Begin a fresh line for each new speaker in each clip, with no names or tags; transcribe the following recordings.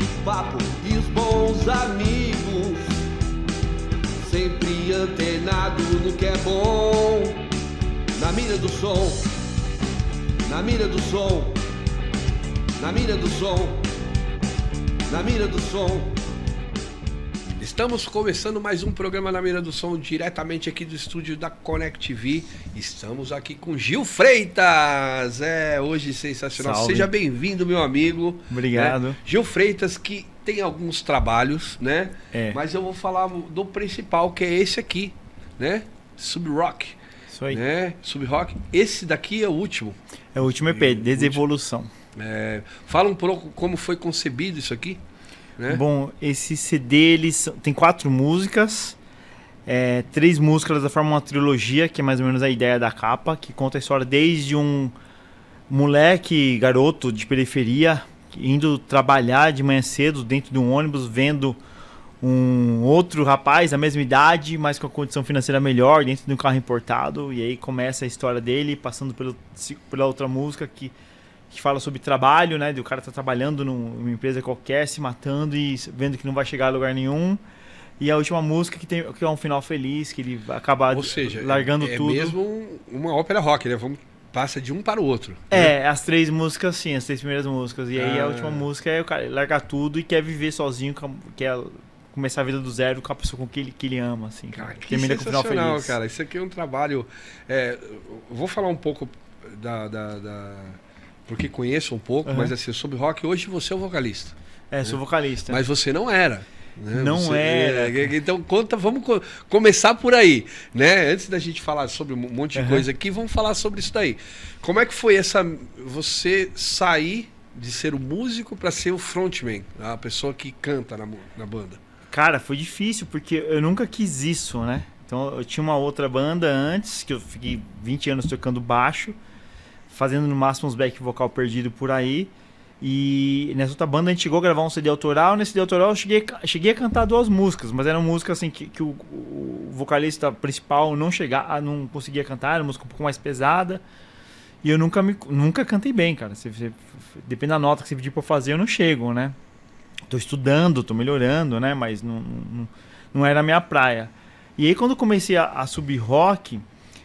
bate-papo e os bons amigos, sempre antenado no que é bom. Na mira do som, na mira do som, na mira do som, na mira do som. Estamos começando mais um programa Na Mira do Som, diretamente aqui do estúdio da Connect TV. Estamos aqui com Gil Freitas. Hoje sensacional.
Salve.
Seja bem-vindo, meu amigo.
Obrigado.
Né? Gil Freitas, que tem alguns trabalhos, né? Mas eu vou falar do principal, que é esse aqui, né? Sub-Rock.
Isso aí.
Né? Sub-Rock. Esse daqui é o último.
É o último EP, Desevolução.
Fala um pouco como foi concebido isso aqui. Né?
Bom, esse CD tem 4 músicas, 3 músicas, elas formam uma trilogia, que é mais ou menos a ideia da capa, que conta a história desde um moleque, garoto de periferia, indo trabalhar de manhã cedo dentro de um ônibus, vendo um outro rapaz da mesma idade, mas com a condição financeira melhor, dentro de um carro importado, e aí começa a história dele, passando pela outra música que fala sobre trabalho, né? O cara tá trabalhando numa empresa qualquer, se matando e vendo que não vai chegar a lugar nenhum. E a última música que é um final feliz, que ele vai acabar largando tudo. É
mesmo uma ópera rock, né? Passa de um para o outro.
As 3 músicas, sim, as 3 primeiras músicas. E aí a última música é o cara largar tudo e quer viver sozinho, quer começar a vida do zero com a pessoa com que ele ama, assim.
Cara, que
termina com o final feliz.
Cara, isso aqui é um trabalho... vou falar um pouco porque conheço um pouco, mas assim, sobre rock, hoje você é o vocalista.
Sou vocalista.
Mas você não era. Né?
Não era.
Então vamos começar por aí. Né? Antes da gente falar sobre um monte de coisa aqui, vamos falar sobre isso daí. Como é que foi você sair de ser o músico para ser o frontman, a pessoa que canta na banda?
Cara, foi difícil, porque eu nunca quis isso, né? Então eu tinha uma outra banda antes, que eu fiquei 20 anos tocando baixo, fazendo no máximo uns back vocal perdido por aí. E nessa outra banda a gente chegou a gravar um CD autoral. Nesse CD autoral eu cheguei a cantar 2 músicas, mas eram músicas assim que o vocalista principal não conseguia cantar, era uma música um pouco mais pesada. E eu nunca cantei bem, cara. Depende da nota que você pedir pra eu fazer, eu não chego, né? Tô estudando, tô melhorando, né? Mas não era a minha praia. E aí quando eu comecei a subir rock,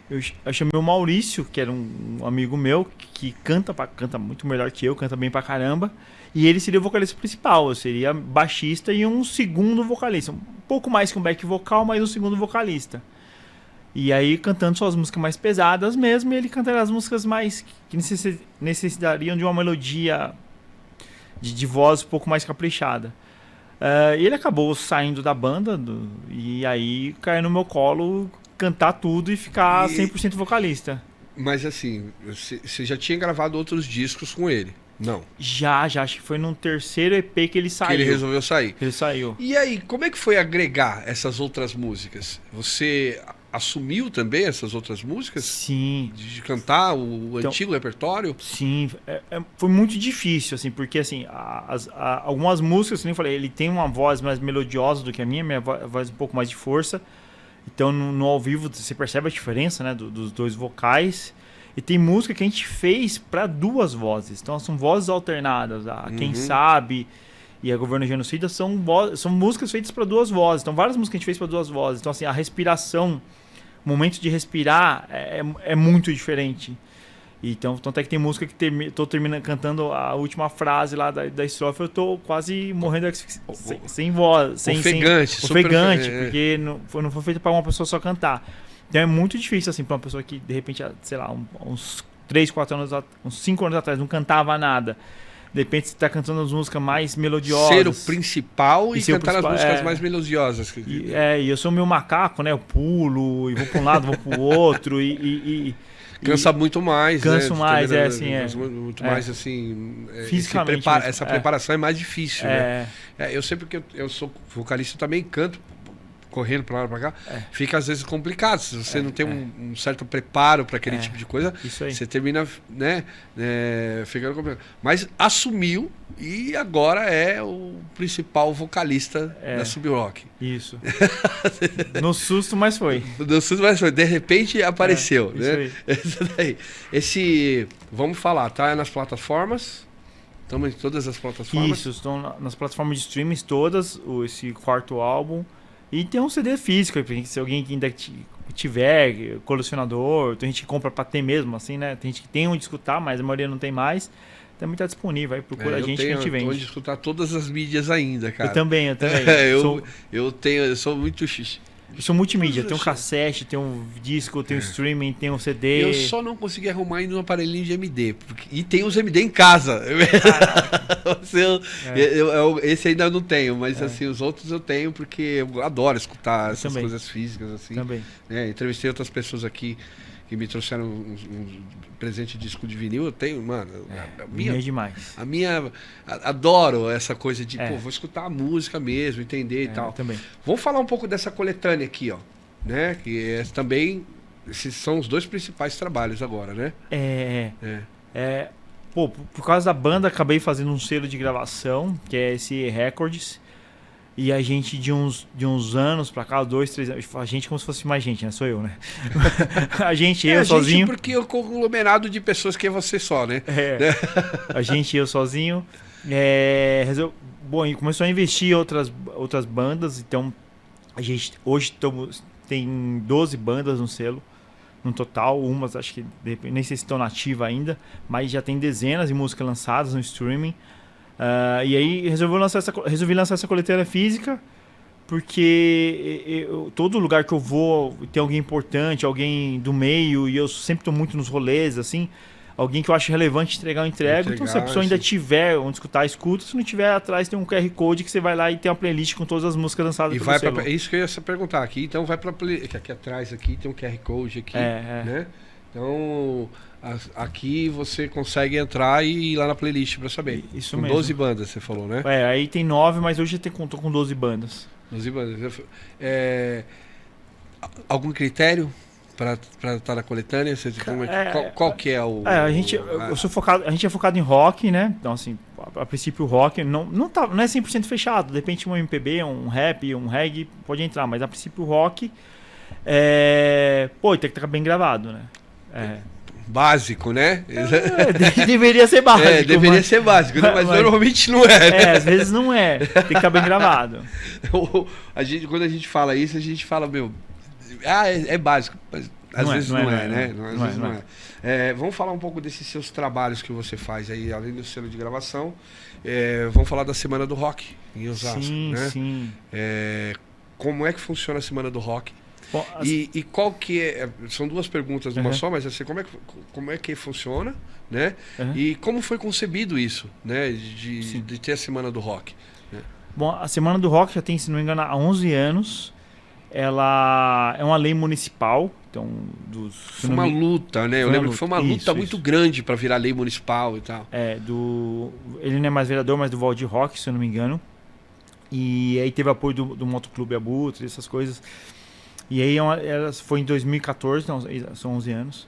eu chamei o Maurício, que era um amigo meu, que canta muito melhor que eu, canta bem pra caramba. E ele seria o vocalista principal, eu seria baixista e um segundo vocalista. Um pouco mais que um back vocal, mas um segundo vocalista. E aí cantando só as músicas mais pesadas mesmo, e ele cantaria as músicas mais que necessitariam de uma melodia de voz um pouco mais caprichada. E ele acabou saindo da banda, e aí caiu no meu colo cantar tudo e ficar 100% vocalista.
Mas assim, você já tinha gravado outros discos com ele? Não.
Já, acho que foi no terceiro EP que ele saiu.
Que ele resolveu sair.
Ele saiu.
E aí, como é que foi agregar essas outras músicas? Você assumiu também essas outras músicas?
Sim.
De cantar o antigo repertório?
Sim, foi muito difícil, assim, porque assim, algumas músicas, como eu falei, ele tem uma voz mais melodiosa do que a minha voz um pouco mais de força. Então no ao vivo você percebe a diferença, né, dos 2 vocais. E tem música que a gente fez para 2 vozes. Então são vozes alternadas. Quem Sabe e a Governo Genocida são músicas feitas para 2 vozes. Então várias músicas que a gente fez para 2 vozes. Então assim, a respiração, o momento de respirar é muito diferente. Então, tanto é que tem música que tô terminando cantando a última frase lá da estrofe, eu tô quase morrendo sem voz,
ofegante,
porque não foi feito para uma pessoa só cantar. Então é muito difícil assim para uma pessoa que de repente, sei lá, uns 3, 4 anos, uns 5 anos atrás não cantava nada. De repente você tá cantando as músicas mais melodiosas.
Ser o principal e cantar as músicas mais melodiosas.
E eu sou meio macaco, né? Eu pulo e vou para um lado, vou para o outro
cansa muito mais,
canso
né?
Mais,
muito mais, assim...
Fisicamente.
Essa preparação é mais difícil, né? Eu sempre que eu sou vocalista, também canto, correndo pra lá e pra cá, fica às vezes complicado. Se você não tem um certo preparo para aquele tipo de coisa, você termina, né, ficando complicado. Mas assumiu e agora é o principal vocalista da Sub-Rock.
Isso. No susto, mas foi.
No susto, mas foi. De repente apareceu, né?
Isso aí.
Vamos falar, tá nas plataformas?
Estamos em todas as plataformas?
Isso, estão nas plataformas de streaming todas, esse quarto álbum. E tem um CD físico, se alguém que ainda tiver, colecionador, tem gente que compra pra ter mesmo, assim, né? Tem gente que tem onde escutar, mas a maioria não tem mais. Também tá disponível, aí procura a gente que a gente vende.
Eu tenho onde escutar todas as mídias ainda, cara.
Eu também.
Eu sou muito
Eu sou multimídia, tem um cassete, tem um disco, tem um streaming, tem um CD.
Eu só não consegui arrumar ainda um aparelhinho de MD. E tem os MD em casa. Esse ainda não tenho, mas assim, os outros eu tenho porque eu adoro escutar essas coisas físicas. Assim.
Também.
Entrevistei outras pessoas aqui que me trouxeram um presente de disco de vinil. Eu tenho, mano.
É demais.
Adoro essa coisa de, vou escutar a música mesmo, entender e tal.
Também.
Vamos falar um pouco dessa coletânea aqui, ó. Né? Que também. Esses são os 2 principais trabalhos agora, né?
Pô, por causa da banda, acabei fazendo um selo de gravação, que é esse Records. E a gente, de uns anos pra cá, 2, 3 anos, a gente como se fosse mais gente, né? Sou eu, né? A gente, eu sozinho.
Porque é o conglomerado de pessoas que é você só, né?
A gente, eu sozinho. Bom, começou a investir em outras bandas, então a gente hoje tem 12 bandas no selo, no total, umas acho que nem sei se estão nativas ainda, mas já tem dezenas de músicas lançadas no streaming. E aí resolvi lançar essa coletânea física porque todo lugar que eu vou tem alguém importante, alguém do meio, e eu sempre estou muito nos rolês, assim, alguém que eu acho relevante entregar, eu entrego. Então se a pessoa ainda tiver onde escutar, escuta. Se não tiver, atrás tem um QR Code que você vai lá e tem uma playlist com todas as músicas lançadas
e vai pra, isso que eu ia perguntar aqui. Então vai para aqui atrás aqui tem um QR Code aqui, né? Então aqui você consegue entrar e ir lá na playlist para saber.
Isso
com
mesmo.
12 bandas, você falou, né?
Aí tem 9, mas hoje eu tô com 12 bandas.
12 bandas. Algum critério para estar na coletânea? Qual que é o...
a gente é focado em rock, né? Então, assim, a princípio o rock não é 100% fechado. De repente um MPB, um rap, um reggae pode entrar, mas a princípio o rock tem que estar bem gravado, né?
Básico, né?
Deveria ser básico.
Deveria ser básico, né? Mas normalmente não é. Né?
Às vezes não é. Tem que estar bem gravado.
Quando a gente fala isso, a gente fala, é básico. Mas às vezes não é, né? Às vezes não é. Vamos falar um pouco desses seus trabalhos que você faz aí, além do selo de gravação. Vamos falar da Semana do Rock em Osasco, né?
Sim.
Como é que funciona a Semana do Rock?
Bom,
E qual que é... São 2 perguntas numa só, mas assim, como é que funciona, né? E como foi concebido isso, né? De ter a Semana do Rock? Né?
Bom, a Semana do Rock já tem, se não me engano, há 11 anos. Ela é uma lei municipal. Então,
foi uma luta, né? Eu lembro que foi uma luta muito grande para virar lei municipal e tal.
Ele não é mais vereador, mas do Valdir Rock, se eu não me engano. E aí teve apoio do Motoclube Abutre, essas coisas. E aí foi em 2014, então são 11 anos.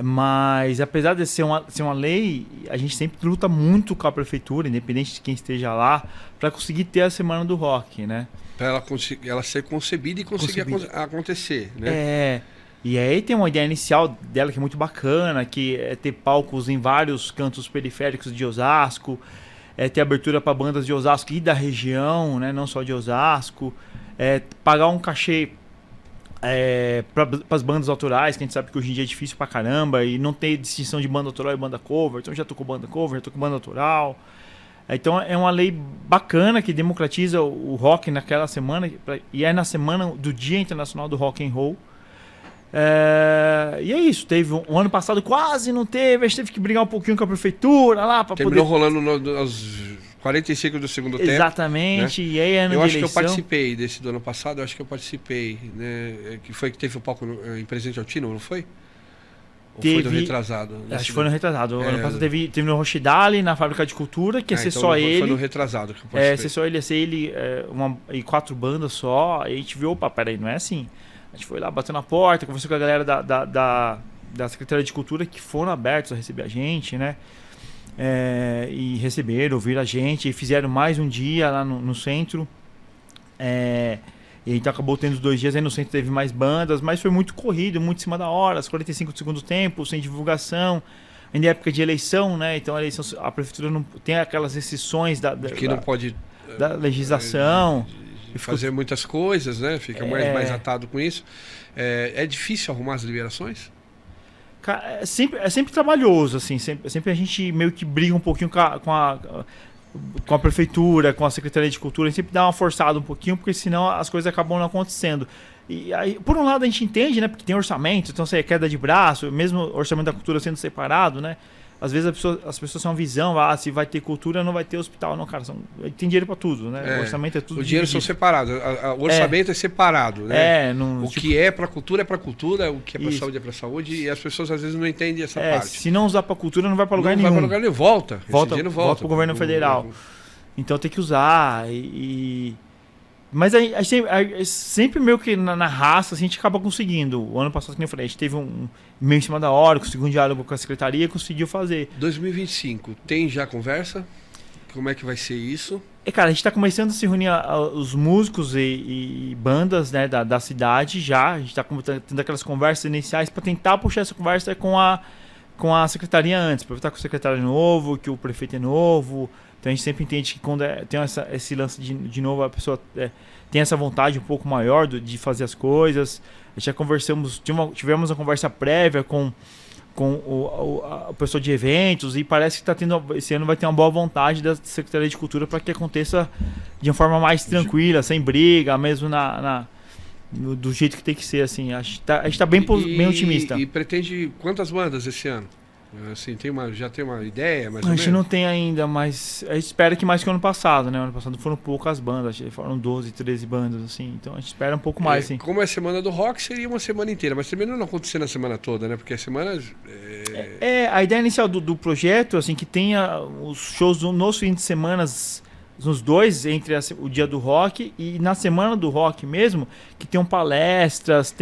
Mas apesar de ser uma lei, a gente sempre luta muito com a prefeitura, independente de quem esteja lá, para conseguir ter a Semana do Rock, né?
Para ela ser concebida e conseguir acontecer, né?
E aí tem uma ideia inicial dela que é muito bacana, que é ter palcos em vários cantos periféricos de Osasco, ter abertura para bandas de Osasco e da região, né? Não só de Osasco, pagar um cachê para as bandas autorais, que a gente sabe que hoje em dia é difícil pra caramba, e não tem distinção de banda autoral e banda cover. Então já tô com banda cover, já tô com banda autoral. Então é uma lei bacana que democratiza o rock naquela semana, e é na semana do Dia Internacional do Rock and Roll. E é isso, teve um ano passado quase não teve, a gente teve que brigar um pouquinho com a prefeitura lá para
terminou rolando aos 45 do segundo tempo.
Exatamente, né? E aí ano
eu
de
acho
eleição.
Que eu participei desse do ano passado, eu acho que eu participei, né? Que foi que teve o palco em Presidente Altino, não foi? Ou foi no retrasado?
Acho que foi no retrasado. Ano passado teve no Rochidale, na Fábrica de Cultura, que ia ser
então
só ele.
Foi no retrasado que eu participei.
Ser só ele, ia ser ele e 4 bandas só. Aí a gente viu, opa, peraí, não é assim. A gente foi lá, bateu na porta, conversou com a galera da Secretaria de Cultura, que foram abertos a receber a gente, né? E receberam, ouviram a gente, e fizeram mais um dia lá no centro. E então acabou tendo 2 dias, aí no centro teve mais bandas, mas foi muito corrido, muito em cima da hora, 45 do segundo tempo, sem divulgação. ainda é época de eleição, né? Então a prefeitura não tem aquelas restrições
que não pode
da legislação.
Fazer muitas coisas, né? Fica mais atado com isso. É difícil arrumar as liberações?
É sempre trabalhoso, assim. Sempre a gente meio que briga um pouquinho com a prefeitura, com a Secretaria de Cultura. A gente sempre dá uma forçada um pouquinho, porque senão as coisas acabam não acontecendo. E aí, por um lado, a gente entende, né? Porque tem orçamento, então é queda de braço, mesmo o orçamento da cultura sendo separado, né? Às vezes as pessoas têm uma visão, se vai ter cultura, não vai ter hospital. Não, cara, tem dinheiro para tudo, né? O orçamento é tudo.
O dinheiro são separados, o orçamento é separado, né?
O
que é para cultura, o que é para saúde é para saúde, e as pessoas às vezes não entendem essa parte.
Se não usar para cultura, não vai para lugar nenhum.
Não vai para lugar nenhum, volta
para o governo federal. Então tem que usar Mas sempre meio que na raça assim, a gente acaba conseguindo. O ano passado, que nem eu falei, a gente teve meio em cima da hora, conseguiu um diálogo com a secretaria e conseguiu fazer.
2025, tem já conversa? Como é que vai ser isso?
Cara, a gente está começando a se reunir os músicos e bandas, né, da cidade já. A gente está tendo aquelas conversas iniciais para tentar puxar essa conversa com a secretaria antes, para estar com o secretário novo, que o prefeito é novo. Então a gente sempre entende que quando tem esse lance de novo, a pessoa tem essa vontade um pouco maior de fazer as coisas. A gente já tivemos uma conversa prévia com o pessoal de eventos e parece que esse ano vai ter uma boa vontade da Secretaria de Cultura para que aconteça de uma forma mais tranquila, sem briga, mesmo do jeito que tem que ser. Assim. A gente está bem otimista.
E pretende quantas bandas esse ano? Assim, já tem uma ideia, mais ou menos?
A gente não tem ainda, mas a gente espera que mais que o ano passado, né? O ano passado foram poucas bandas, foram 12, 13 bandas, assim. Então a gente espera um pouco mais, sim.
Como é a semana do rock, seria uma semana inteira, mas também não acontecer na semana toda, né? Porque a semana...
A ideia inicial do projeto, assim, que tenha os shows nos fins de semana, nos dois, entre o dia do rock e na semana do rock mesmo, que tenham palestras,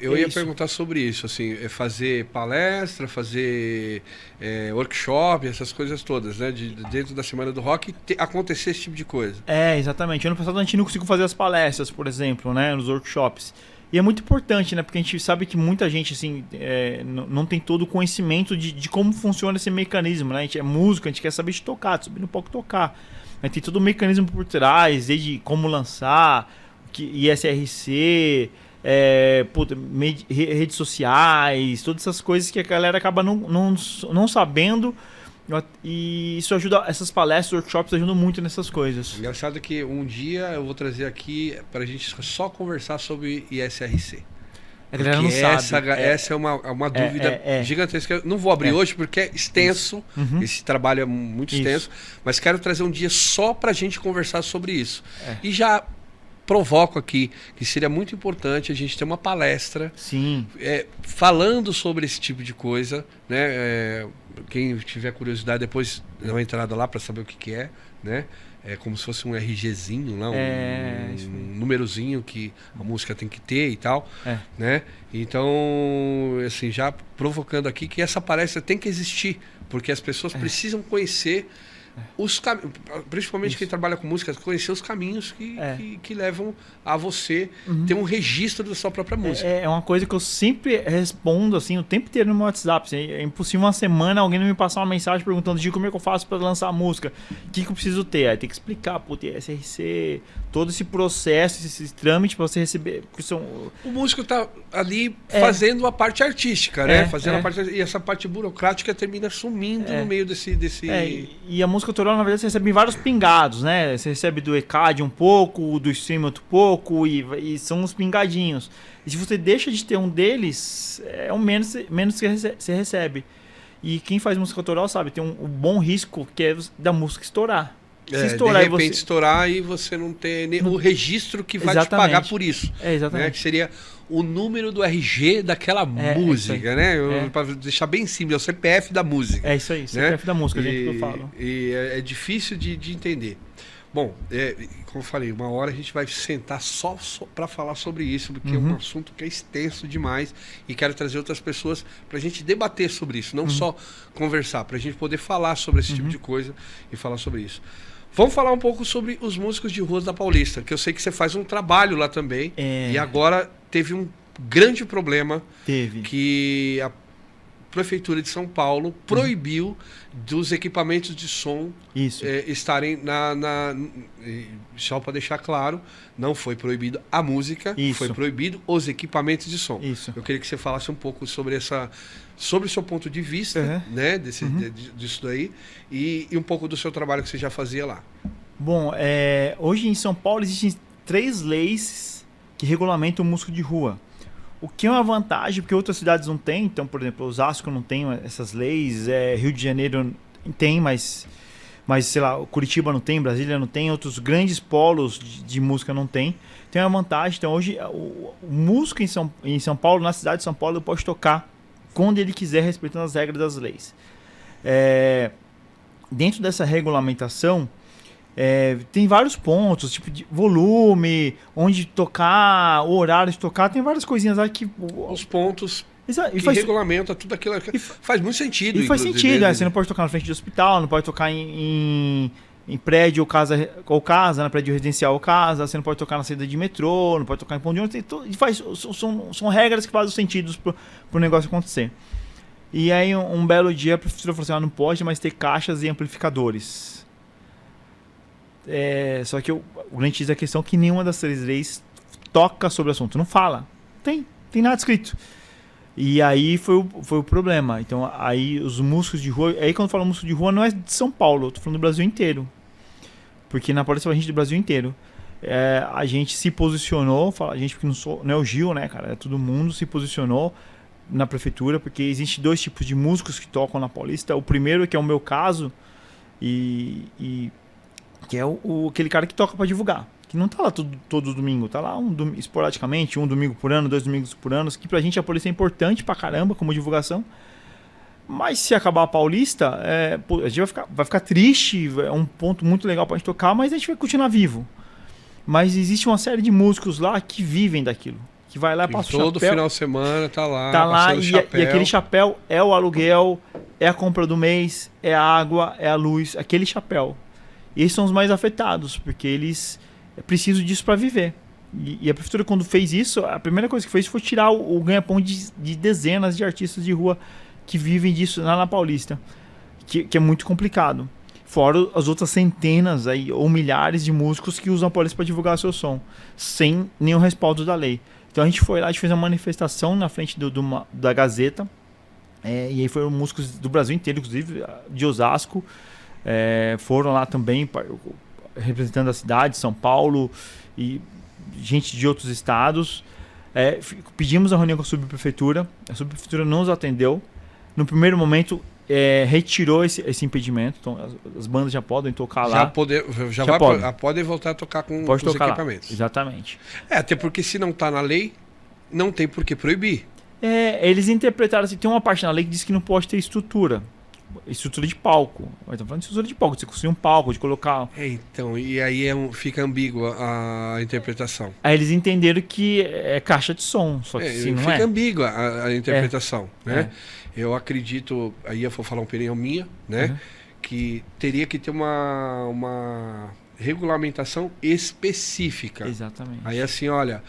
Eu ia perguntar sobre isso, assim, fazer palestra, fazer workshop, essas coisas todas, né? Dentro da Semana do Rock, acontecer esse tipo de coisa.
Exatamente. Ano passado a gente não conseguiu fazer as palestras, por exemplo, né? Nos workshops. E é muito importante, né? Porque a gente sabe que muita gente, assim, não tem todo o conhecimento de como funciona esse mecanismo, né? A gente é músico, a gente quer saber de tocar, subir no palco tocar. Mas tem todo o mecanismo por trás, desde como lançar, ISRC... redes sociais, todas essas coisas que a galera acaba não sabendo, e isso ajuda, essas palestras, workshops ajudam muito nessas coisas.
Engraçado que um dia eu vou trazer aqui pra gente só conversar sobre ISRC.
A galera não sabe.
Essa é uma dúvida gigantesca. Eu não vou abrir hoje porque é extenso, esse trabalho é muito extenso, mas quero trazer um dia só pra gente conversar sobre isso. E já provoco aqui que seria muito importante a gente ter uma palestra falando sobre esse tipo de coisa, né? Quem tiver curiosidade depois dá uma entrada lá para saber o que é, né? É como se fosse um RGzinho lá, um númerozinho que a música tem que ter e tal, né? Então, assim, já provocando aqui que essa palestra tem que existir, porque as pessoas precisam conhecer os caminhos, principalmente quem trabalha com música, conhecer os caminhos que levam a você ter um registro da sua própria música.
É uma coisa que eu sempre respondo assim, o tempo inteiro no meu WhatsApp. Assim, é impossível uma semana alguém não me passar uma mensagem perguntando como é que eu faço para lançar a música, o que eu preciso ter. Aí tem que explicar, SRC, todo esse processo, esse trâmite para você receber.
O músico tá ali fazendo a parte artística, né? Fazendo a parte, e essa parte burocrática termina sumindo no meio desse...
E a música autoral, na verdade, você recebe em vários pingados, né? Você recebe do ECAD um pouco, do stream outro pouco, e são uns pingadinhos. E se você deixa de ter um deles, é o menos que você recebe. E quem faz música autoral sabe, tem um bom risco que é da música estourar.
Se estourar, de repente estourar e você não ter o registro que vai te pagar por isso.
Exatamente.
Né? Que seria o número do RG daquela música, né? Para deixar bem simples, é o CPF da música.
É isso aí, CPF da música, gente, que eu falo.
E é difícil de entender. Bom, como eu falei, uma hora a gente vai sentar só para falar sobre isso, porque é um assunto que é extenso demais e quero trazer outras pessoas para a gente debater sobre isso, não só conversar, para a gente poder falar sobre esse tipo de coisa e falar sobre isso. Vamos falar um pouco sobre os músicos de ruas da Paulista, que eu sei que você faz um trabalho lá também. E agora teve um grande problema. Que Prefeitura de São Paulo proibiu dos equipamentos de som estarem só para deixar claro, não foi proibido a música, foi proibido os equipamentos de som. Eu queria que você falasse um pouco sobre o seu ponto de vista, né, disso daí, e um pouco do seu trabalho que você já fazia lá.
Bom, hoje em São Paulo existem 3 leis que regulamentam o músico de rua. O que é uma vantagem, porque outras cidades não têm. Então, por exemplo, Osasco não tem essas leis, Rio de Janeiro tem, mas sei lá, Curitiba não tem, Brasília não tem, outros grandes polos de música não tem. Tem uma vantagem. Então, hoje, o músico em São Paulo, na cidade de São Paulo, ele pode tocar quando ele quiser, respeitando as regras das leis. Dentro dessa regulamentação, tem vários pontos, tipo de volume, onde tocar, o horário de tocar, tem várias coisinhas lá que...
Os pontos que regulamenta tudo aquilo. Faz muito sentido.
E faz sentido, você não pode tocar na frente de hospital, não pode tocar em prédio ou casa, na prédio residencial ou casa, você não pode tocar na saída de metrô, não pode tocar em ponto de ônibus, são regras que fazem sentido pro negócio acontecer. E aí, um belo dia, a prefeitura falou assim, não pode mais ter caixas e amplificadores. Só que o grande X é a questão que nenhuma das 3 leis toca sobre o assunto. Não fala. Tem nada escrito. E aí foi o problema. Então, aí os músicos de rua... Aí quando eu falo músico de rua, não é de São Paulo. Eu tô falando do Brasil inteiro. Porque na Paulista a gente é do Brasil inteiro. A gente se posicionou... A gente, porque não é o Gil, né, cara? Todo mundo se posicionou na prefeitura. Porque existem 2 tipos de músicos que tocam na Paulista. O primeiro, que é o meu caso, que é aquele cara que toca para divulgar, que não tá lá todo domingo, tá lá esporadicamente, um domingo por ano, 2 domingos por ano, que pra gente a Paulista é importante pra caramba como divulgação. Mas se acabar a Paulista, a gente vai ficar triste, é um ponto muito legal pra gente tocar, mas a gente vai continuar vivo. Mas existe uma série de músicos lá que vivem daquilo, que vai lá, passa o chapéu.
Todo final de semana tá lá
e aquele chapéu é o aluguel, é a compra do mês, é a água, é a luz, aquele chapéu. E esses são os mais afetados, porque eles precisam disso para viver. E a prefeitura, quando fez isso, a primeira coisa que fez foi tirar o ganha-pão de dezenas de artistas de rua que vivem disso lá na Paulista, que é muito complicado. Fora as outras centenas aí, ou milhares de músicos que usam a Paulista para divulgar seu som, sem nenhum respaldo da lei. Então a gente foi lá, a gente fez uma manifestação na frente da Gazeta, e aí foram músicos do Brasil inteiro, inclusive de Osasco, foram lá também representando a cidade, São Paulo e gente de outros estados. Pedimos a reunião com a subprefeitura não nos atendeu. No primeiro momento retirou esse impedimento, então as bandas já podem tocar lá.
Podem voltar a tocar com
os
equipamentos.
Lá. Exatamente.
Até porque se não está na lei, não tem por que proibir.
Eles interpretaram assim, tem uma parte na lei que diz que não pode ter estrutura de palco. Mas estamos falando de estrutura de palco, de você construir um palco, de colocar...
Então, e aí fica ambígua a interpretação.
Aí eles entenderam que é caixa de som, só que assim, não
fica ambígua a interpretação, né? Eu acredito, aí eu vou falar uma opinião minha, né? Que teria que ter uma regulamentação específica.
Exatamente.
Aí assim, olha...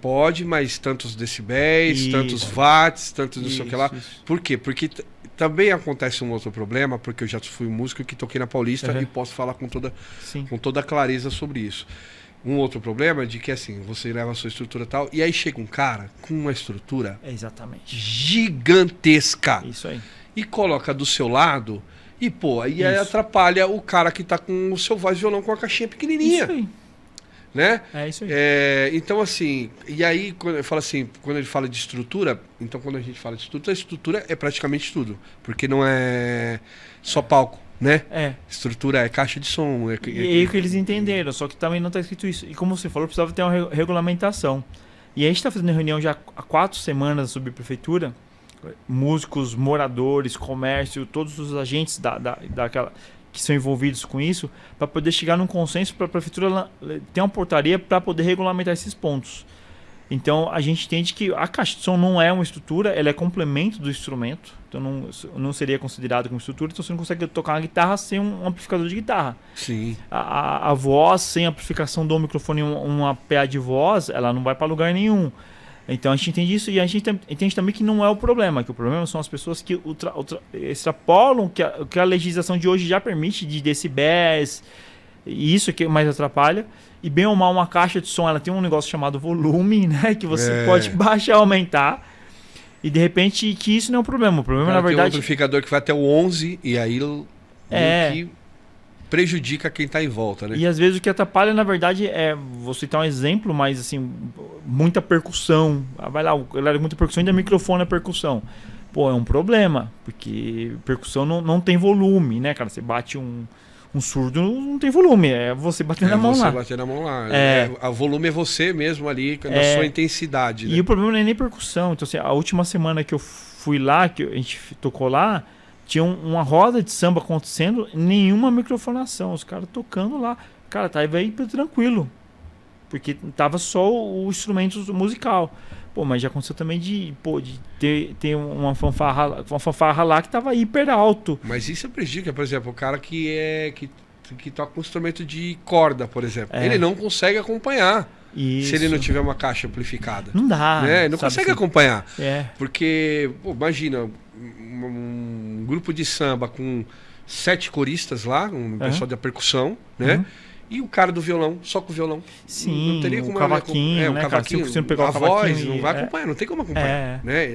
pode, mas tantos decibéis, tantos watts, tantos não sei o que lá. Por quê? Porque também acontece um outro problema, porque eu já fui um músico que toquei na Paulista e posso falar com toda clareza sobre isso. Um outro problema é de que assim, você leva a sua estrutura e tal, e aí chega um cara com uma estrutura gigantesca.
Isso aí.
E coloca do seu lado e aí atrapalha o cara que tá com o seu voz e violão com a caixinha pequenininha. Isso aí. Né?
Isso aí.
Então assim, e aí quando eu falo assim, quando a gente fala de estrutura, então quando a gente fala de estrutura, a estrutura é praticamente tudo, porque não é só palco, né? Estrutura é caixa de som.
E aí que eles entenderam, só que também não está escrito isso. E como você falou, precisava ter uma regulamentação. E a gente está fazendo reunião já há 4 semanas sobre prefeitura, músicos, moradores, comércio, todos os agentes daquela que são envolvidos com isso, para poder chegar num consenso para a prefeitura ter uma portaria para poder regulamentar esses pontos. Então a gente entende que a caixa de som não é uma estrutura, ela é complemento do instrumento, então não seria considerado como estrutura, então você não consegue tocar uma guitarra sem um amplificador de guitarra.
Sim.
A voz sem amplificação do microfone, uma PA de voz, ela não vai para lugar nenhum. Então a gente entende isso e a gente entende também que não é o problema, que o problema são as pessoas que extrapolam o que a legislação de hoje já permite de decibéis, e isso que mais atrapalha. E bem ou mal, uma caixa de som, ela tem um negócio chamado volume, né? Que você pode baixar, aumentar. E de repente, que isso não é um problema. O problema, na verdade...
Tem um amplificador que vai até o 11 e aí que prejudica quem está em volta, né?
E às vezes o que atrapalha, na verdade, vou citar um exemplo, mas assim, muita percussão. Vai lá, muita percussão, ainda microfone é percussão. Pô, é um problema, porque percussão não tem volume, né, cara? Você bate um surdo, não tem volume, é você batendo a mão lá.
Você bater na mão lá. O volume é você mesmo ali, na sua intensidade. Né?
E o problema não é nem percussão. Então, assim, a última semana que eu fui lá, que a gente tocou lá, tinha uma roda de samba acontecendo, nenhuma microfonação, os caras tocando lá. Cara, tava aí tranquilo, porque tava só o instrumento musical. Pô, mas já aconteceu também de ter uma fanfarra lá que tava hiper alto.
Mas isso prejudica, por exemplo, o cara que toca um instrumento de corda, por exemplo. Ele não consegue acompanhar.
Isso.
Se ele não tiver uma caixa amplificada.
Não dá.
Né? Ele não consegue acompanhar.
É.
Porque, imagina, um grupo de samba com 7 coristas lá, um pessoal da percussão, né? E o cara do violão, só com o violão.
Sim,
não teria como
o cavaquinho, né,
cavaquinho,
cara? Se não pegar
a
o cavaquinho,
voz, não vai acompanhar, não tem como acompanhar. Né?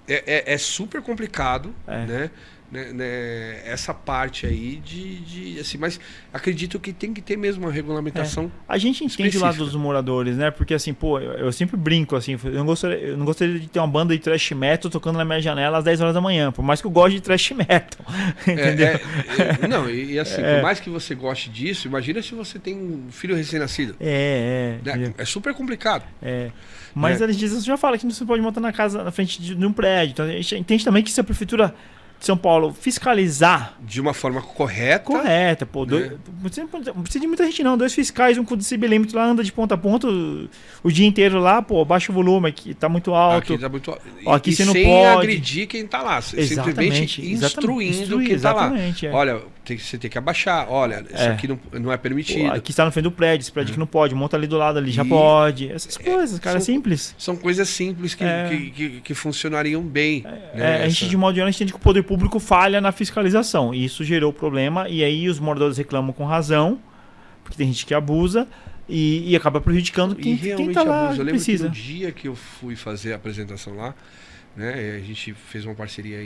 É super complicado, né? Essa parte aí assim, mas acredito que tem que ter mesmo uma regulamentação.
A gente entende lá dos moradores, né? Porque assim, pô, eu sempre brinco assim, eu não gostaria de ter uma banda de thrash metal tocando na minha janela às 10 horas da manhã, por mais que eu goste de thrash metal. Entendeu?
Não, e assim, por mais que você goste disso, imagina se você tem um filho recém-nascido. É super complicado.
Mas a legislação já fala que não se pode montar na casa, na frente de um prédio. Então a gente entende também que se a prefeitura de São Paulo fiscalizar
de uma forma correta,
pô, não precisa de muita gente não, 2 fiscais, um com decibelímetro lá, anda de ponta a ponta o dia inteiro lá, pô, baixa o volume, aqui tá muito alto,
aqui tá muito alto.
Aqui você não
sem
pode
agredir quem tá lá, simplesmente instruindo quem tá lá. Olha, você tem que abaixar, olha, isso aqui não é permitido.
Pô, aqui está no frente do prédio, esse prédio que não pode, monta ali do lado ali, já pode. Essas coisas, cara, simples.
São coisas simples que funcionariam bem. Né?
A gente, de modo geral, a gente entende que o poder público falha na fiscalização. E isso gerou problema, e aí os moradores reclamam com razão, porque tem gente que abusa e acaba prejudicando quem tá lá,
eu lembro
precisa.
Que no dia que eu fui fazer a apresentação lá, né, a gente fez uma parceria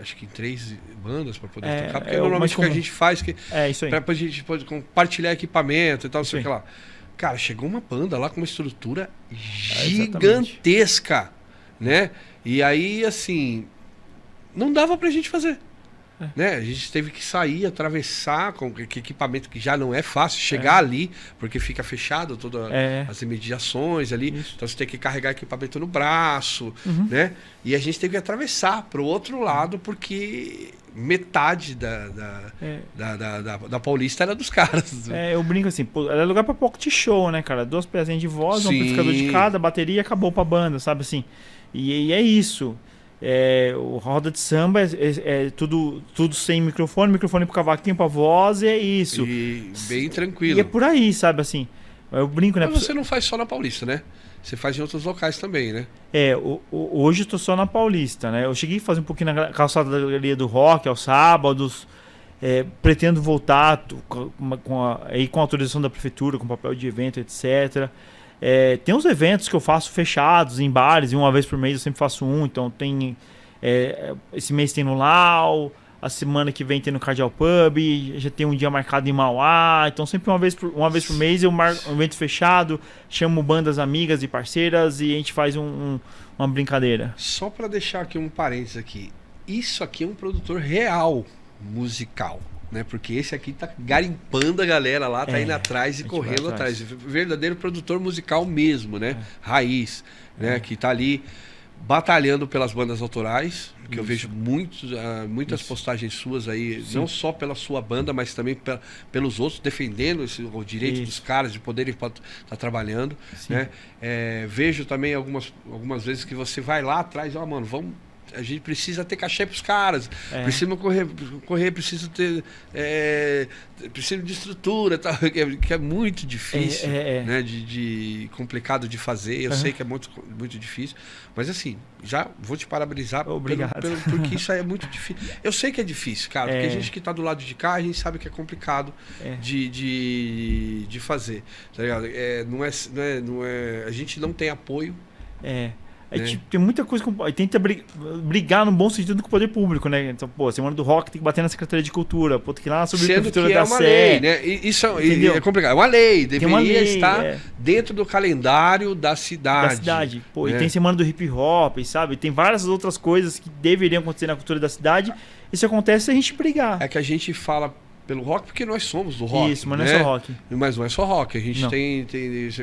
acho que em 3 bandas para poder tocar, porque normalmente o que a gente faz
isso aí.
Pra gente poder compartilhar equipamento e tal, não sei o que lá. Cara, chegou uma banda lá com uma estrutura gigantesca, né? E aí, assim, não dava pra gente fazer. Né? A gente teve que sair, atravessar com equipamento que já não é fácil, chegar ali, porque fica fechado todas as imediações ali. Isso. Então você tem que carregar equipamento no braço, né? E a gente teve que atravessar para o outro lado, porque metade da Paulista era dos caras.
Eu brinco assim, pô, era lugar para pocket show, né, cara? 2 pezinhas de voz, um amplificador de cada, bateria, acabou pra banda, sabe assim? E é isso. O roda de samba é tudo sem microfone pro cavaquinho, pra voz, é isso.
E bem tranquilo.
E é por aí, sabe assim. Eu brinco, né?
Mas você não faz só na Paulista, né? Você faz em outros locais também, né?
Hoje eu tô só na Paulista, né? Eu cheguei a fazer um pouquinho na calçada da Galeria do Rock, aos sábados. Pretendo voltar com autorização da prefeitura, com papel de evento, etc. Tem uns eventos que eu faço fechados em bares, e uma vez por mês eu sempre faço um. Então tem esse mês tem no Lau, a semana que vem tem no Cardial Pub, já tem um dia marcado em Mauá. Então sempre uma vez por mês eu marco um evento fechado, chamo bandas amigas e parceiras e a gente faz uma brincadeira.
Só para deixar aqui um parênteses aqui, isso aqui é um produtor real musical. Né? Porque esse aqui tá garimpando a galera lá, tá indo atrás e correndo atrás. Verdadeiro produtor musical mesmo, né? Raiz, né? Que tá ali batalhando pelas bandas autorais, que eu vejo muitas postagens suas aí, não só pela sua banda, mas também pelos outros, defendendo o direito dos caras de poderem estar trabalhando. Né? Vejo também algumas vezes que você vai lá atrás, mano, vamos a gente precisa ter cachê para os caras, precisa correr, precisa ter precisa de estrutura, tal, que é muito difícil, né? De complicado de fazer. Eu sei que é muito, muito difícil, mas assim, já vou te parabenizar porque isso aí é muito difícil. Eu sei que é difícil, cara, porque a gente que está do lado de cá, a gente sabe que é complicado de fazer, tá ligado? Não é, a gente não tem apoio.
Tipo, tem muita coisa que tenta brigar no bom sentido com o poder público, né? Então, pô, Semana do Rock tem que bater na Secretaria de Cultura, pô, tem que ir lá sobre a Prefeitura da Sé.
Lei, né? Isso é complicado. É uma lei, deveria estar dentro do calendário da cidade.
Pô, e tem Semana do Hip Hop, sabe? Tem várias outras coisas que deveriam acontecer na cultura da cidade. Isso acontece se a gente brigar.
É que a gente fala pelo rock porque nós somos do rock.
Isso, mas não é só rock.
Mas não é só rock. A gente tem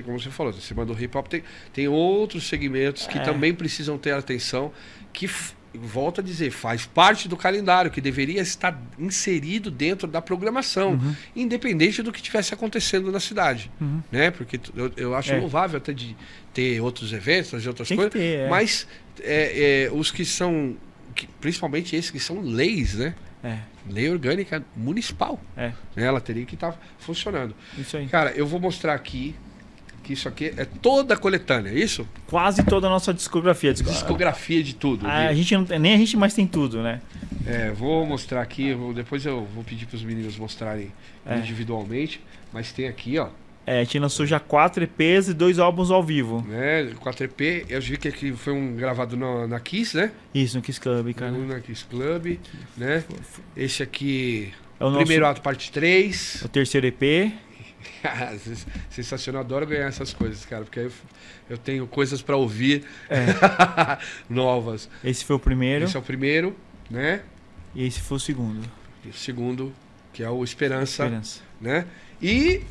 como você falou, Semana do Hip Hop tem outros segmentos que também precisam ter atenção, que, volto a dizer, faz parte do calendário, que deveria estar inserido dentro da programação, independente do que estivesse acontecendo na cidade. Né? Porque eu acho louvável até de ter outros eventos, fazer outras coisas, mas os que são, principalmente esses que são leis, né? Lei orgânica municipal. Ela teria que estar funcionando.
Isso aí.
Cara, eu vou mostrar aqui que isso aqui é toda a coletânea, é isso?
Quase toda a nossa discografia.
Discografia de tudo.
A gente não, nem a gente mais tem tudo, né?
Vou mostrar aqui, depois eu vou pedir para os meninos mostrarem individualmente, mas tem aqui, ó.
A gente lançou já 4 EPs e 2 álbuns ao vivo.
4 EP, eu vi que aqui foi um gravado na Kiss, né?
Isso, no Kiss Club, cara.
Na Kiss Club, né? Esse aqui,
é o
primeiro ato, parte 3.
O terceiro EP.
Sensacional, adoro ganhar essas coisas, cara, porque aí eu tenho coisas para ouvir novas.
Esse foi o primeiro.
Esse é o primeiro, né?
E esse foi o segundo.
E o segundo, que é o Esperança. Né? E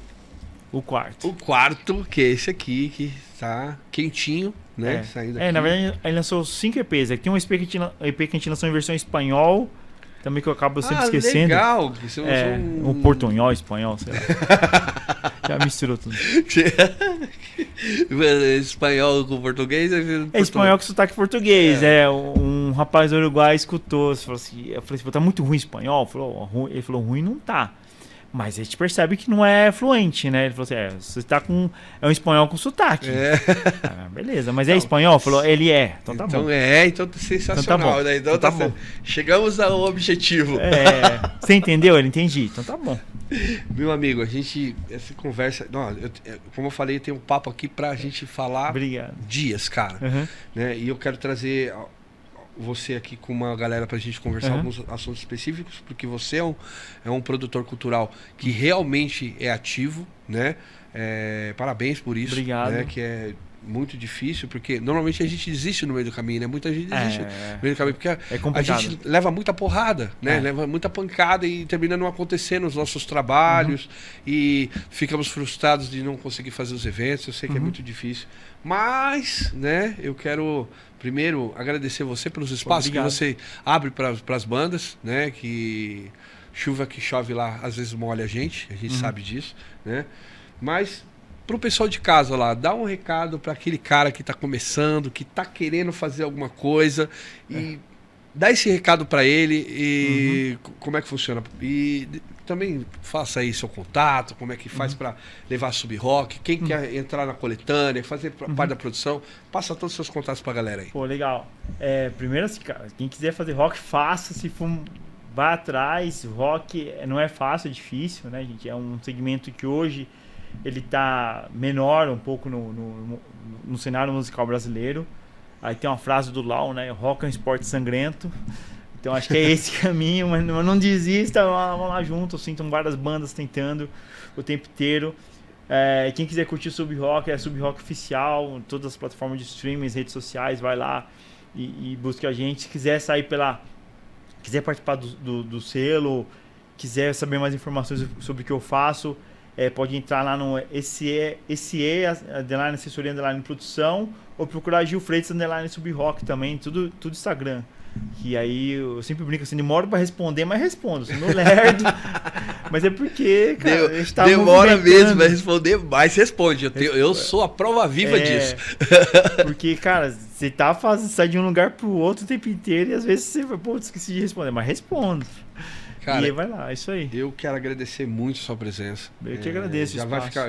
o quarto.
O quarto, que é esse aqui, que tá quentinho, né? Saindo aqui.
Na verdade, ele lançou 5 EPs. Aqui tem um EP que a gente lançou em versão espanhol, também que eu acabo sempre esquecendo.
Legal!
Um portunhol, espanhol, sei lá. Já misturou tudo.
Espanhol com português?
Espanhol com sotaque português. Um rapaz uruguai escutou, falou assim, eu falei assim, tá muito ruim espanhol? Ele falou, ruim não tá. Mas a gente percebe que não é fluente, né? Ele falou assim, você tá com... É um espanhol com sotaque. Beleza, mas é espanhol? Falou, ele é. Então tá bom.
Então tá sensacional. Então tá bom. Chegamos ao objetivo.
Você entendeu? Ele entendi. Então tá bom.
Meu amigo, essa conversa... Não, como eu falei, tem um papo aqui pra gente falar dias, cara. Né? E eu quero trazer você aqui com uma galera pra gente conversar alguns assuntos específicos, porque você é um produtor cultural que realmente é ativo, né? Parabéns por isso.
Obrigado.
Né? Que é muito difícil, porque normalmente a gente desiste no meio do caminho, né? Muita gente desiste no meio do caminho, porque a gente leva muita porrada, né? Leva muita pancada e termina não acontecendo os nossos trabalhos e ficamos frustrados de não conseguir fazer os eventos. Eu sei que é muito difícil, mas, né? Eu quero primeiro agradecer você pelos espaços que você abre para as bandas, né? Que chuva que chove lá às vezes molha a gente sabe disso, né? Mas pro pessoal de casa lá, dá um recado para aquele cara que tá começando, que tá querendo fazer alguma coisa e dá esse recado para ele e como é que funciona. E também faça aí seu contato, como é que faz para levar sub-rock, quem quer entrar na coletânea, fazer parte da produção, passa todos os seus contatos pra galera aí.
Pô, legal. Primeiro assim, cara, quem quiser fazer rock, faça, se for, vá atrás. Rock não é fácil, é difícil, né, gente? É um segmento que hoje ele tá menor um pouco no cenário musical brasileiro. Aí tem uma frase do Lau, né? Rock é um esporte sangrento. Então acho que é esse caminho, mas não desista, vamos lá junto. Assim, estão várias bandas tentando o tempo inteiro. Quem quiser curtir Sub Rock, é Sub Rock Oficial, todas as plataformas de streaming, redes sociais, vai lá e busca a gente. Se quiser quiser participar do selo, quiser saber mais informações sobre o que eu faço, pode entrar lá no assessoria _produção, ou procurar Gil Freitas _ Sub Rock também, tudo Instagram. Que aí eu sempre brinco assim, demoro pra responder, mas respondo. Assim, no lerdo. Mas é porque, cara, a gente tá
demora mesmo, vai responder, mas responde. Eu sou a prova viva disso.
Porque, cara, você sai de um lugar pro outro o tempo inteiro e às vezes você vai, pô, esqueci de responder, mas respondo.
Cara,
e aí vai lá, é isso aí.
Eu quero agradecer muito a sua presença.
Eu que agradeço.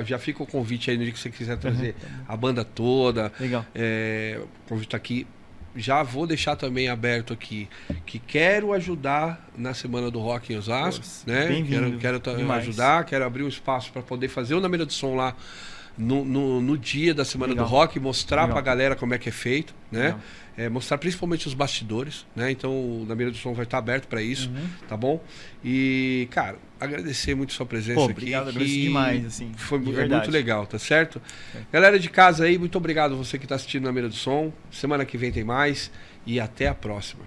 Já fica o convite aí no dia que você quiser trazer a banda toda.
Legal.
O convite tá aqui. Já vou deixar também aberto aqui que quero ajudar na Semana do Rock em Osasco, né? Quero ajudar, quero abrir um espaço para poder fazer o Na Mira do Som lá no dia da Semana do Rock, mostrar pra galera como é que é feito, né? Mostrar principalmente os bastidores, né? Então o Na Mira do Som vai estar aberto para isso, tá bom? E, cara, agradecer muito a sua presença aqui.
Obrigado, agradeço demais, assim.
Foi muito legal, tá certo? Galera de casa aí, muito obrigado você que está assistindo Na Mira do Som. Semana que vem tem mais e até a próxima.